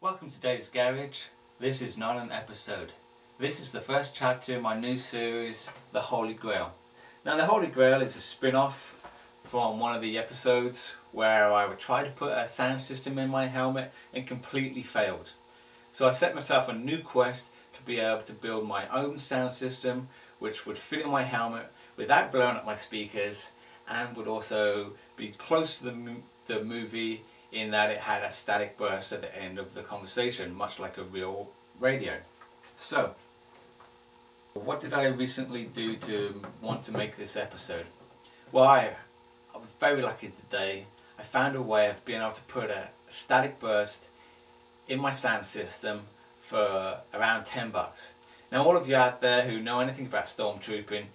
Welcome to Dave's Garage. This is not an episode. This is the first chapter in my new series, The Holy Grail. Now the Holy Grail is a spin-off from one of the episodes where I would try to put a sound system in my helmet and completely failed. So I set myself a new quest to be able to build my own sound system which would fit in my helmet without blowing up my speakers and would also be close to the movie in that it had a static burst at the end of the conversation, much like a real radio. So, what did I recently do to want to make this episode? Well, I was very lucky today. I found a way of being able to put a static burst in my sound system for around 10 bucks. Now all of you out there who know anything about stormtrooping,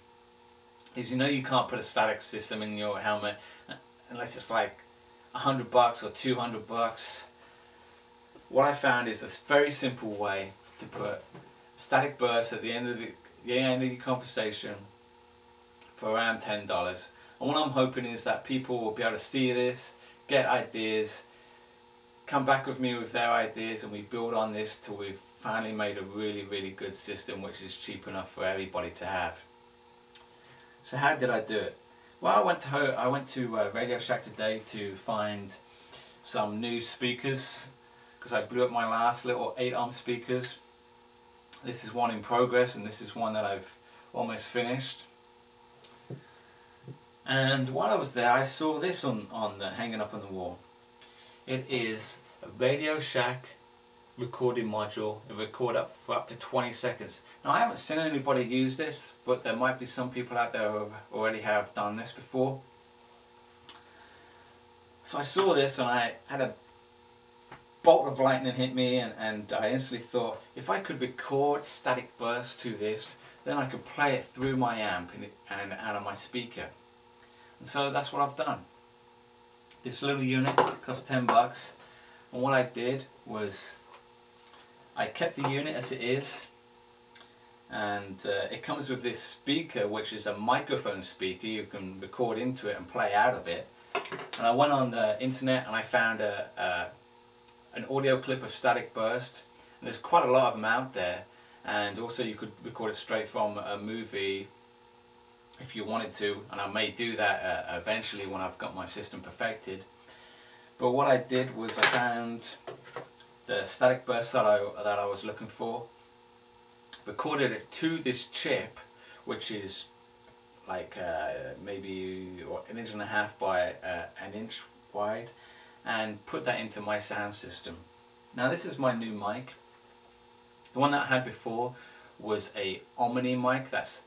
is you know you can't put a static system in your helmet unless it's like 100 bucks or 200 bucks. What I found is a very simple way to put static burst at the end of the conversation for around $10. And what I'm hoping is that people will be able to see this, get ideas, come back with me with their ideas, and we build on this till we've finally made a really good system which is cheap enough for everybody to have. So how did I do it? Well, I went to Radio Shack today to find some new speakers because I blew up my last little 8-ohm speakers. This is one in progress and this is one that I've almost finished. And while I was there, I saw this hanging up on the wall. It is a Radio Shack recording module. It records up for up to 20 seconds. Now I haven't seen anybody use this, but there might be some people out there who already have done this before. So I saw this and I had a bolt of lightning hit me, and I instantly thought, if I could record static bursts to this, then I could play it through my amp and out of my speaker. And so that's what I've done. This little unit cost 10 bucks, and what I did was I kept the unit as it is, and it comes with this speaker which is a microphone speaker. You can record into it and play out of it. And I went on the internet and I found an audio clip of static burst, and there's quite a lot of them out there, and also you could record it straight from a movie if you wanted to, and I may do that eventually when I've got my system perfected. But what I did was I found the static burst that I was looking for, recorded it to this chip which is like maybe 1.5 inches by 1 inch wide, and put that into my sound system. Now this is my new mic. The one that I had before was a Omni mic, that's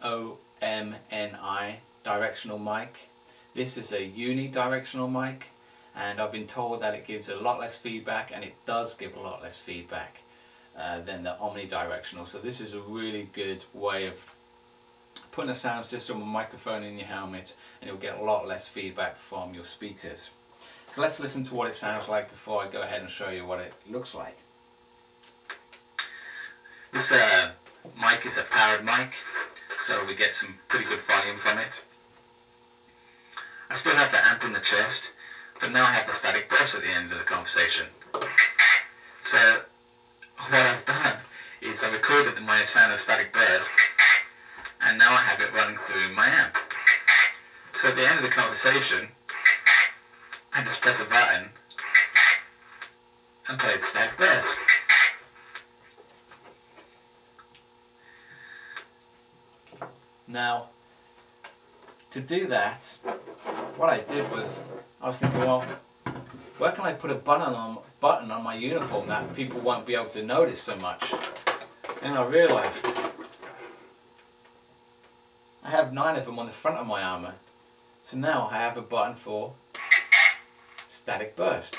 OMNI directional mic. This is a unidirectional mic, and I've been told that it gives a lot less feedback, and it does give a lot less feedback than the omnidirectional. So this is a really good way of putting a sound system or microphone in your helmet, and you'll get a lot less feedback from your speakers. So let's listen to what it sounds like before I go ahead and show you what it looks like. This mic is a powered mic, so we get some pretty good volume from it. I still have the amp in the chest, but now I have the static burst at the end of the conversation. So what I've done is I recorded my sound of static burst, and now I have it running through my amp. So at the end of the conversation, I just press a button and play the static burst. Now, to do that, what I did was, I was thinking, well, where can I put a button on my uniform that people won't be able to notice so much? And I realised I have 9 of them on the front of my armour. So now I have a button for static burst.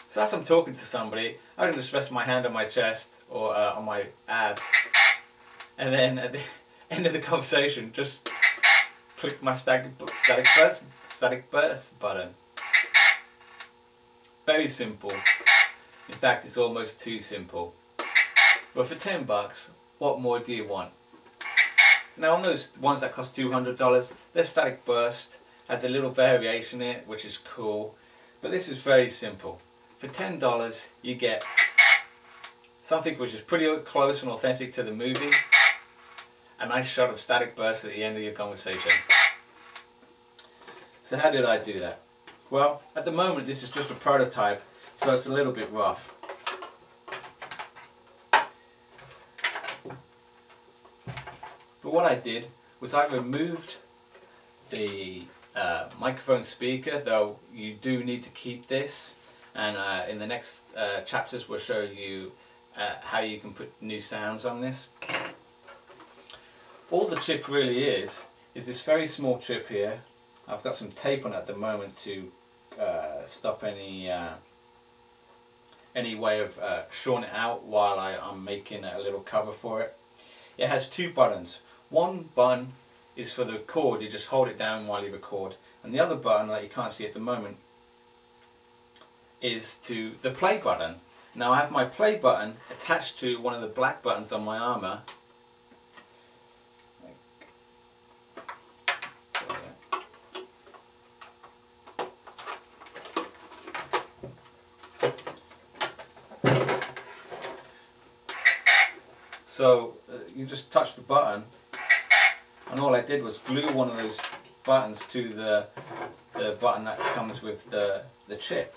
So as I'm talking to somebody, I can just rest my hand on my chest or on my abs, and then at the end of the conversation just click my static burst button. Very simple. In fact, it's almost too simple. But for 10 bucks, what more do you want? Now on those ones that cost $200, their static burst has a little variation in it, which is cool. But this is very simple. For $10 you get something which is pretty close and authentic to the movie. A nice shot of static burst at the end of your conversation. So how did I do that? Well, at the moment this is just a prototype, so it's a little bit rough. But what I did was I removed the microphone speaker, though you do need to keep this, and in the next chapters we'll show you how you can put new sounds on this. All the chip really is this very small chip here. I've got some tape on it at the moment to stop any way of shorting it out while I'm making a little cover for it. It has two buttons. One button is for the record, you just hold it down while you record, and the other button that you can't see at the moment is to the play button. Now I have my play button attached to one of the black buttons on my armor. So you just touch the button, and all I did was glue one of those buttons to the button that comes with the chip.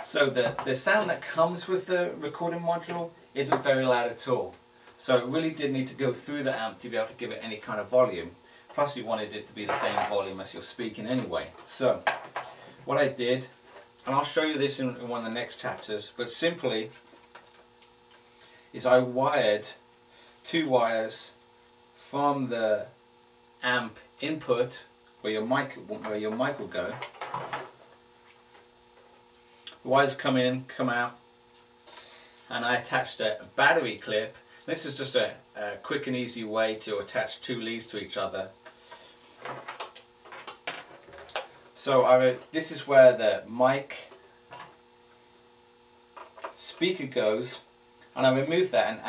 So the sound that comes with the recording module isn't very loud at all. So it really did need to go through the amp to be able to give it any kind of volume. Plus you wanted it to be the same volume as you're speaking anyway. So what I did, and I'll show you this in one of the next chapters, but simply is I wired two wires from the amp input where your mic will go. The wires come in, come out, and I attached a battery clip. This is just a quick and easy way to attach two leads to each other. So this is where the mic speaker goes, and I removed that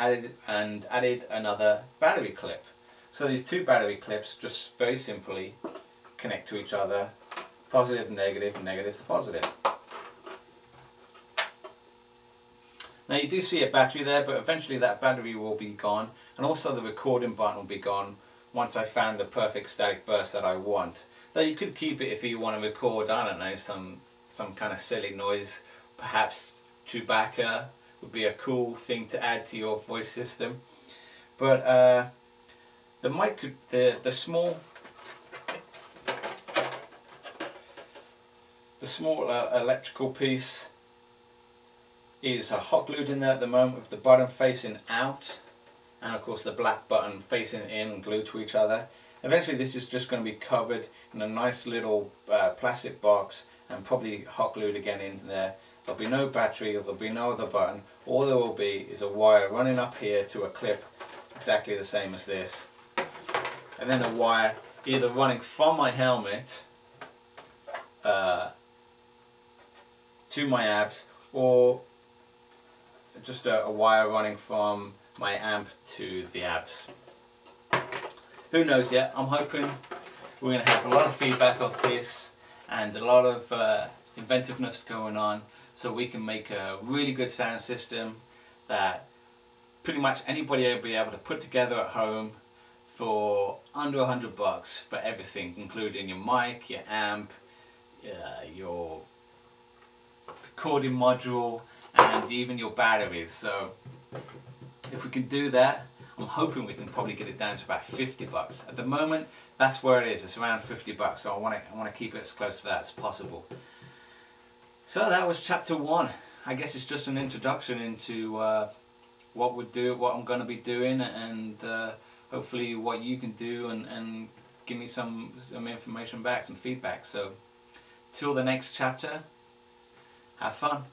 and added another battery clip. So these two battery clips just very simply connect to each other, positive to negative and negative to positive. Now you do see a battery there, but eventually that battery will be gone, and also the recording button will be gone once I found the perfect static burst that I want. Though you could keep it if you want to record, I don't know, some kind of silly noise. Perhaps Chewbacca would be a cool thing to add to your voice system. But the mic, the small electrical piece is hot glued in there at the moment with the button facing out, and of course the black button facing in and glued to each other. Eventually this is just going to be covered in a nice little plastic box and probably hot glued again in there. There'll be no battery, there'll be no other button. All there will be is a wire running up here to a clip exactly the same as this, and then a wire either running from my helmet to my amps, or just a wire running from my amp to the amps. Who knows yet? I'm hoping we're going to have a lot of feedback off this and a lot of inventiveness going on, so we can make a really good sound system that pretty much anybody will be able to put together at home for under $100 for everything, including your mic, your amp, your recording module, and even your batteries. So if we can do that, I'm hoping we can probably get it down to about $50. At the moment, that's where it is. It's around $50. So I want to keep it as close to that as possible. So that was chapter 1. I guess it's just an introduction into what I'm going to be doing, and hopefully what you can do, and give me some information back, some feedback. So till the next chapter, have fun.